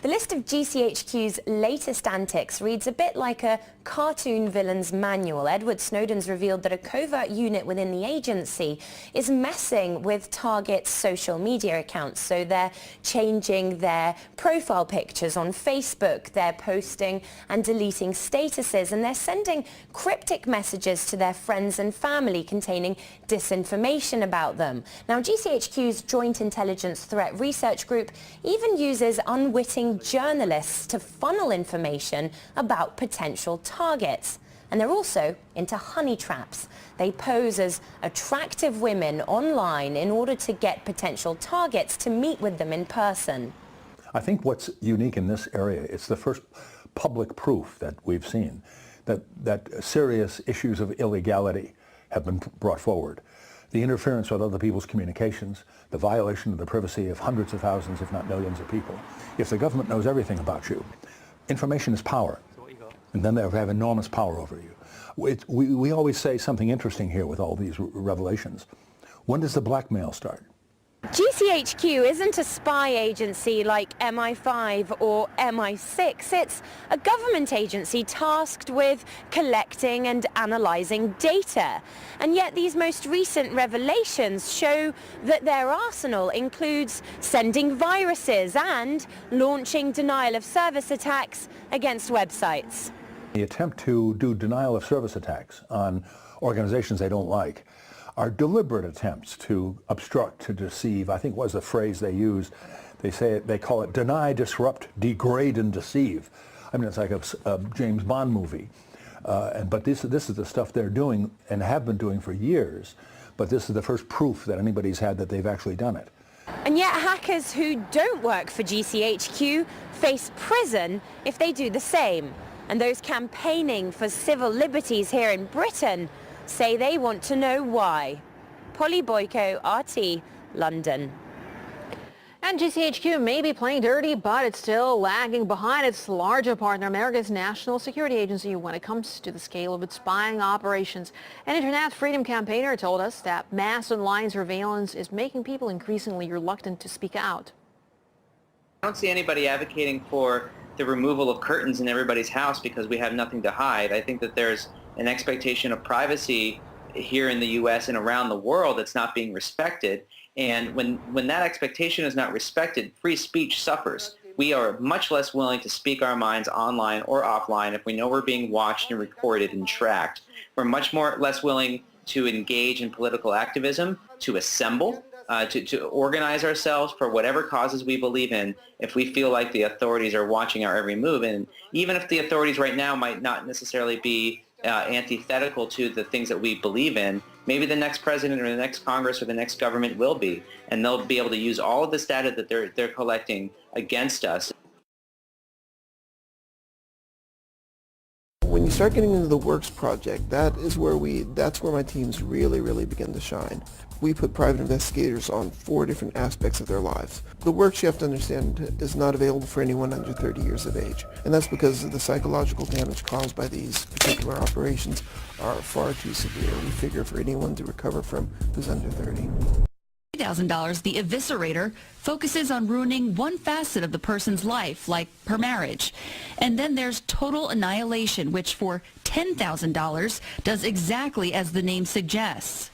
The list of GCHQ's latest antics reads a bit like a cartoon villain's manual. Edward Snowden's revealed that a covert unit within the agency is messing with targets' social media accounts. So they're changing their profile pictures on Facebook, they're posting and deleting statuses, and they're sending cryptic messages to their friends and family containing disinformation about them. Now, GCHQ's Joint Intelligence Threat Research Group even uses unwitting journalists to funnel information about potential targets. And they're also into honey traps. They pose as attractive women online in order to get potential targets to meet with them in person. I think what's unique in this area, it's the first public proof that we've seen that serious issues of illegality have been brought forward. The interference with other people's communications, the violation of the privacy of hundreds of thousands, if not millions of people. If the government knows everything about you, information is power, and then they have enormous power over you. We always say something interesting here with all these revelations. When does the blackmail start? GCHQ isn't a spy agency like MI5 or MI6. It's a government agency tasked with collecting and analyzing data. And yet these most recent revelations show that their arsenal includes sending viruses and launching denial-of-service attacks against websites. The attempt to do denial-of-service attacks on organizations they don't like are deliberate attempts to obstruct, to deceive. I think was the phrase they used. They call it deny, disrupt, degrade, and deceive. I mean, it's like a James Bond movie. But this is the stuff they're doing and have been doing for years. But this is the first proof that anybody's had that they've actually done it. And yet hackers who don't work for GCHQ face prison if they do the same. And those campaigning for civil liberties here in Britain say they want to know why. Polly Boyko, RT, London. And GCHQ may be playing dirty, but it's still lagging behind its larger partner, America's National Security Agency, when it comes to the scale of its spying operations. An Internet freedom campaigner told us that mass online surveillance is making people increasingly reluctant to speak out. I don't see anybody advocating for the removal of curtains in everybody's house because we have nothing to hide. I think that there's an expectation of privacy here in the U.S. and around the world that's not being respected. And when that expectation is not respected, free speech suffers. We are much less willing to speak our minds online or offline if we know we're being watched and recorded and tracked. We're much less willing to engage in political activism, to assemble, to organize ourselves for whatever causes we believe in if we feel like the authorities are watching our every move. And even if the authorities right now might not necessarily be antithetical to the things that we believe in, maybe the next president or the next Congress or the next government will be, and they'll be able to use all of this data that they're collecting against us. When you start getting into the Works project, that's where my teams really begin to shine. We put private investigators on 4 different aspects of their lives. The Works, you have to understand, is not available for anyone under 30 years of age. And that's because the psychological damage caused by these particular operations are far too severe. We figure for anyone to recover from who's under 30. $3,000, the eviscerator focuses on ruining one facet of the person's life, like her marriage. And then there's total annihilation, which for $10,000 does exactly as the name suggests.